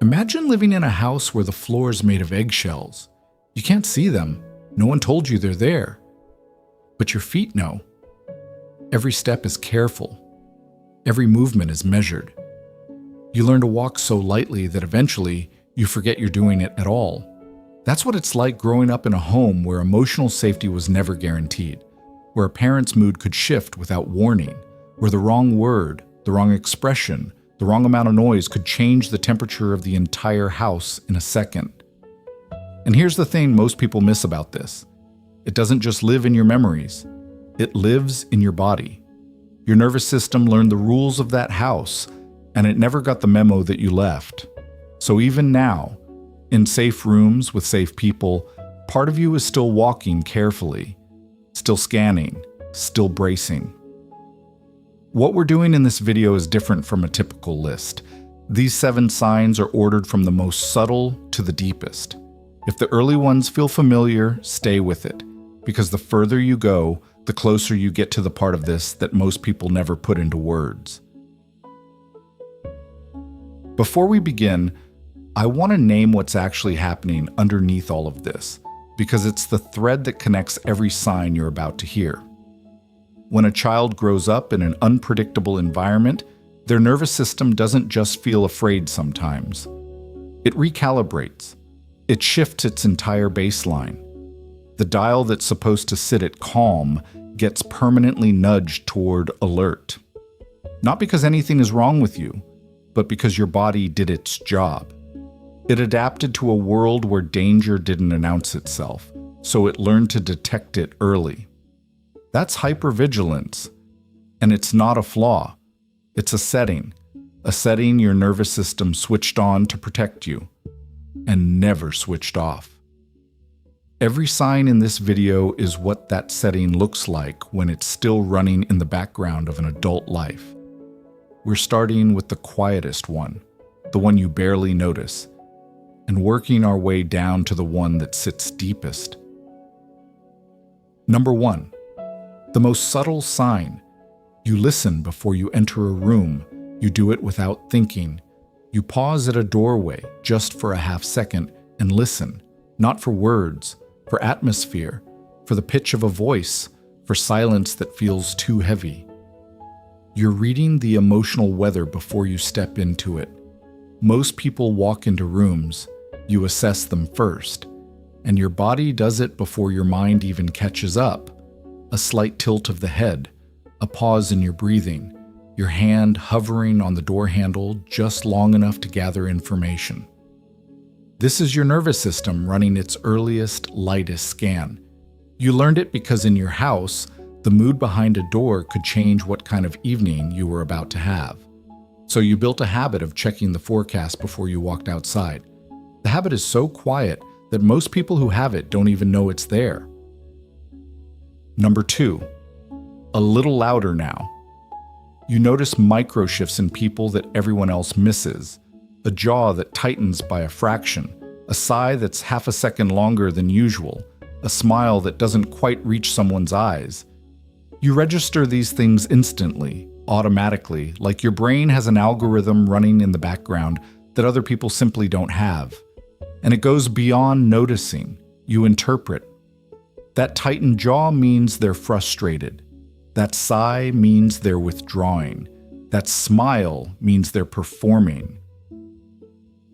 Imagine living in a house where the floor is made of eggshells. You can't see them. No one told you they're there. But your feet know. Every step is careful. Every movement is measured. You learn to walk so lightly that eventually you forget you're doing it at all. That's what it's like growing up in a home where emotional safety was never guaranteed, where a parent's mood could shift without warning, where the wrong word, the wrong expression, the wrong amount of noise could change the temperature of the entire house in a second. And here's the thing most people miss about this. It doesn't just live in your memories. It lives in your body. Your nervous system learned the rules of that house, and it never got the memo that you left. So even now, in safe rooms with safe people, part of you is still walking carefully, still scanning, still bracing. What we're doing in this video is different from a typical list. These 7 signs are ordered from the most subtle to the deepest. If the early ones feel familiar, stay with it, because the further you go, the closer you get to the part of this that most people never put into words. Before we begin, I want to name what's actually happening underneath all of this, because it's the thread that connects every sign you're about to hear. When a child grows up in an unpredictable environment, their nervous system doesn't just feel afraid sometimes. It recalibrates. It shifts its entire baseline. The dial that's supposed to sit at calm gets permanently nudged toward alert. Not because anything is wrong with you, but because your body did its job. It adapted to a world where danger didn't announce itself, so it learned to detect it early. That's hypervigilance, and it's not a flaw. It's a setting your nervous system switched on to protect you, and never switched off. Every sign in this video is what that setting looks like when it's still running in the background of an adult life. We're starting with the quietest one, the one you barely notice, and working our way down to the one that sits deepest. Number 1. The most subtle sign. You listen before you enter a room. You do it without thinking. You pause at a doorway just for a half second and listen, not for words, for atmosphere, for the pitch of a voice, for silence that feels too heavy. You're reading the emotional weather before you step into it. Most people walk into rooms. You assess them first, and your body does it before your mind even catches up. A slight tilt of the head, a pause in your breathing, your hand hovering on the door handle just long enough to gather information. This is your nervous system running its earliest, lightest scan. You learned it because in your house, the mood behind a door could change what kind of evening you were about to have. So you built a habit of checking the forecast before you walked outside. The habit is so quiet that most people who have it don't even know it's there. Number 2, a little louder now. You notice micro shifts in people that everyone else misses. A jaw that tightens by a fraction, a sigh that's half a second longer than usual, a smile that doesn't quite reach someone's eyes. You register these things instantly, automatically, like your brain has an algorithm running in the background that other people simply don't have. And it goes beyond noticing. You interpret. That tightened jaw means they're frustrated. That sigh means they're withdrawing. That smile means they're performing.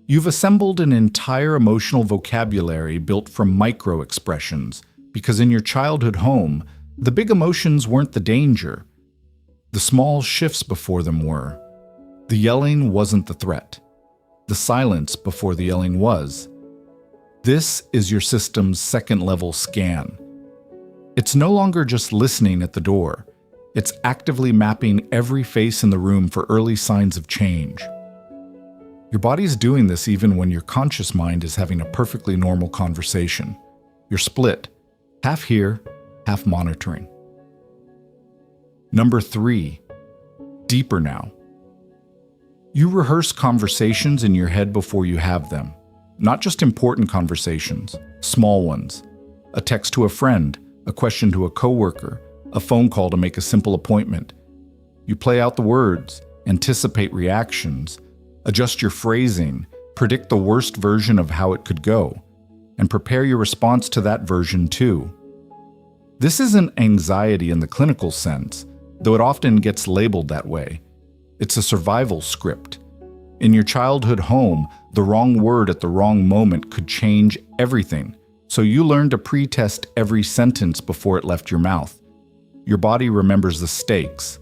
You've assembled an entire emotional vocabulary built from micro-expressions, because in your childhood home, the big emotions weren't the danger. The small shifts before them were. The yelling wasn't the threat. The silence before the yelling was. This is your system's second-level scan. It's no longer just listening at the door. It's actively mapping every face in the room for early signs of change. Your body's doing this even when your conscious mind is having a perfectly normal conversation. You're split, half here, half monitoring. Number 3, deeper now. You rehearse conversations in your head before you have them. Not just important conversations, small ones. A text to a friend, a question to a coworker, a phone call to make a simple appointment. You play out the words, anticipate reactions, adjust your phrasing, predict the worst version of how it could go, and prepare your response to that version too. This isn't anxiety in the clinical sense, though it often gets labeled that way. It's a survival script. In your childhood home, the wrong word at the wrong moment could change everything, so you learn to pre-test every sentence before it left your mouth. Your body remembers the stakes,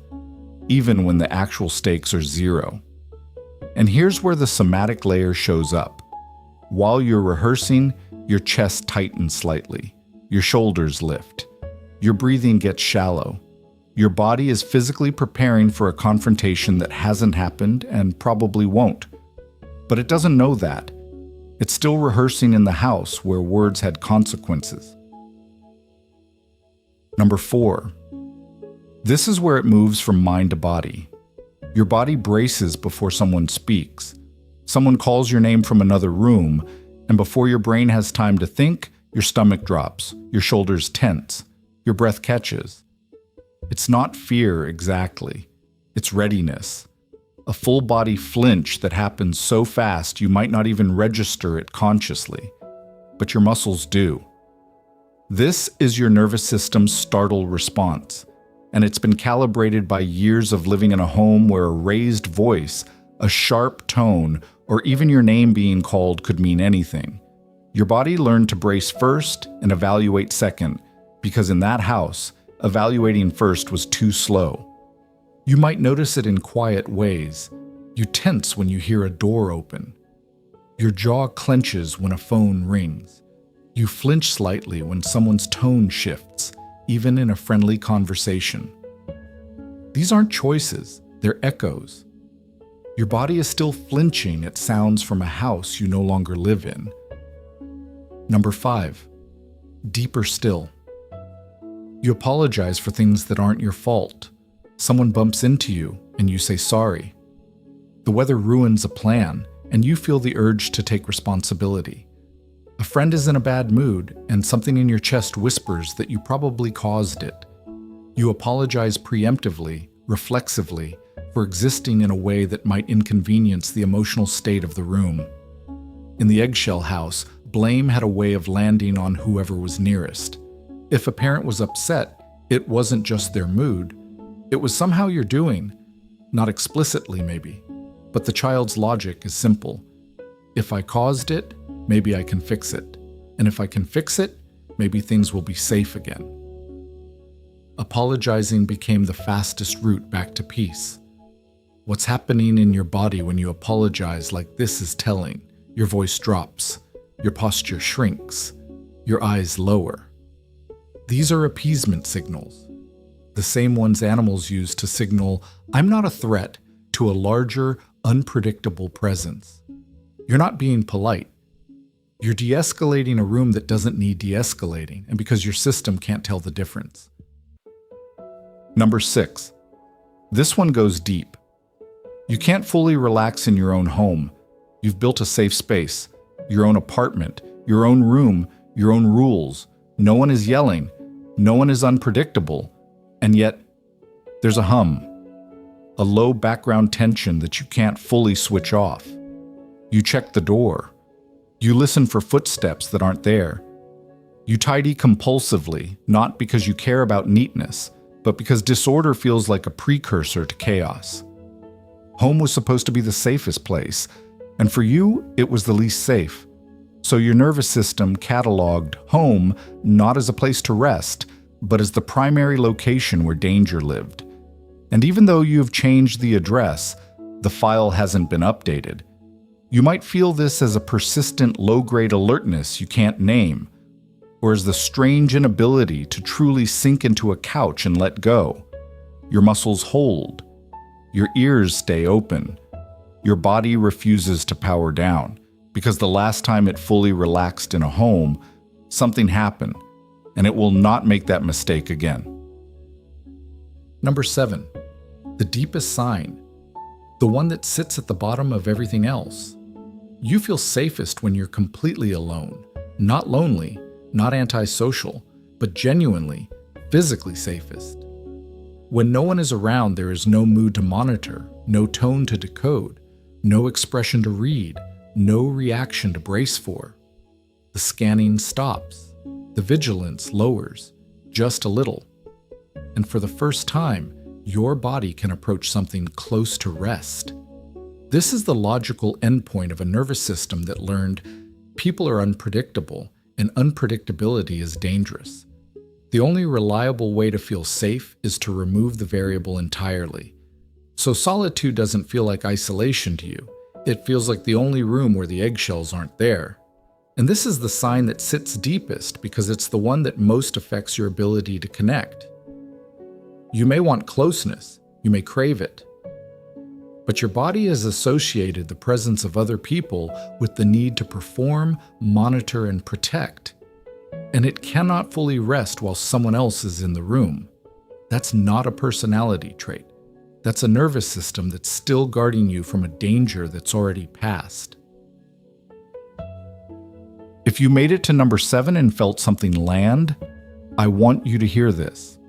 even when the actual stakes are zero. And here's where the somatic layer shows up. While you're rehearsing, your chest tightens slightly, your shoulders lift, your breathing gets shallow. Your body is physically preparing for a confrontation that hasn't happened and probably won't. But it doesn't know that. It's still rehearsing in the house where words had consequences. Number 4. This is where it moves from mind to body. Your body braces before someone speaks. Someone calls your name from another room, and before your brain has time to think, your stomach drops, your shoulders tense, your breath catches. It's not fear exactly. It's readiness. A full-body flinch that happens so fast you might not even register it consciously, but your muscles do. This is your nervous system's startle response, and it's been calibrated by years of living in a home where a raised voice, a sharp tone, or even your name being called could mean anything. Your body learned to brace first and evaluate second, because in that house, evaluating first was too slow. You might notice it in quiet ways. You tense when you hear a door open. Your jaw clenches when a phone rings. You flinch slightly when someone's tone shifts, even in a friendly conversation. These aren't choices, they're echoes. Your body is still flinching at sounds from a house you no longer live in. Number 5. Deeper still. You apologize for things that aren't your fault. Someone bumps into you and you say sorry. The weather ruins a plan and you feel the urge to take responsibility. A friend is in a bad mood and something in your chest whispers that you probably caused it. You apologize preemptively, reflexively, for existing in a way that might inconvenience the emotional state of the room. In the Eggshell house, blame had a way of landing on whoever was nearest. If a parent was upset, it wasn't just their mood. It was somehow you're doing. Not explicitly, maybe. But the child's logic is simple. If I caused it, maybe I can fix it. And if I can fix it, maybe things will be safe again. Apologizing became the fastest route back to peace. What's happening in your body when you apologize like this is telling. Your voice drops. Your posture shrinks. Your eyes lower. These are appeasement signals, the same ones animals use to signal, I'm not a threat, to a larger, unpredictable presence. You're not being polite. You're de-escalating a room that doesn't need de-escalating, and because your system can't tell the difference. Number 6. This one goes deep. You can't fully relax in your own home. You've built a safe space, your own apartment, your own room, your own rules. No one is yelling. No one is unpredictable, and yet there's a hum, a low background tension that you can't fully switch off. You check the door. You listen for footsteps that aren't there. You tidy compulsively, not because you care about neatness, but because disorder feels like a precursor to chaos. Home was supposed to be the safest place, and for you, it was the least safe. So your nervous system cataloged home not as a place to rest, but as the primary location where danger lived. And even though you've changed the address, the file hasn't been updated. You might feel this as a persistent low-grade alertness you can't name, or as the strange inability to truly sink into a couch and let go. Your muscles hold. Your ears stay open. Your body refuses to power down, because the last time it fully relaxed in a home, something happened, and it will not make that mistake again. Number 7. The deepest sign. The one that sits at the bottom of everything else. You feel safest when you're completely alone, not lonely, not antisocial, but genuinely, physically safest. When no one is around, there is no mood to monitor, no tone to decode, no expression to read, No reaction to brace for. The scanning stops. The vigilance lowers, just a little. And for the first time, your body can approach something close to rest. This is the logical endpoint of a nervous system that learned people are unpredictable, and unpredictability is dangerous. The only reliable way to feel safe is to remove the variable entirely. So solitude doesn't feel like isolation to you. It feels like the only room where the eggshells aren't there. And this is the sign that sits deepest because it's the one that most affects your ability to connect. You may want closeness, you may crave it, but your body has associated the presence of other people with the need to perform, monitor, and protect. And it cannot fully rest while someone else is in the room. That's not a personality trait. That's a nervous system that's still guarding you from a danger that's already passed. If you made it to number 7 and felt something land, I want you to hear this.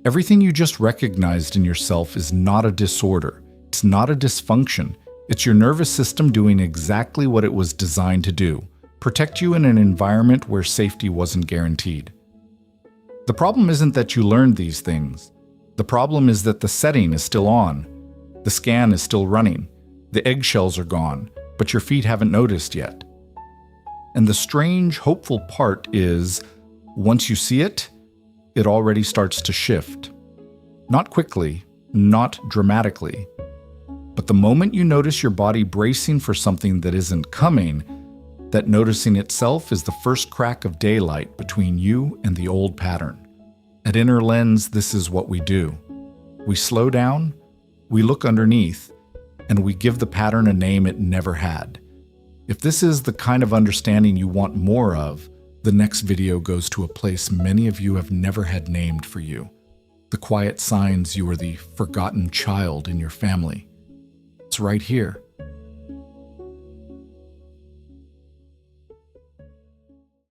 Everything you just recognized in yourself is not a disorder. It's not a dysfunction. It's your nervous system doing exactly what it was designed to do. Protect you in an environment where safety wasn't guaranteed. The problem isn't that you learned these things. The problem is that the setting is still on. The scan is still running. The eggshells are gone, but your feet haven't noticed yet. And the strange, hopeful part is, once you see it, it already starts to shift. Not quickly, not dramatically. But the moment you notice your body bracing for something that isn't coming, that noticing itself is the first crack of daylight between you and the old pattern. At Inner Lens, this is what we do. We slow down, we look underneath, and we give the pattern a name it never had. If this is the kind of understanding you want more of, the next video goes to a place many of you have never had named for you. The quiet signs you are the forgotten child in your family. It's right here.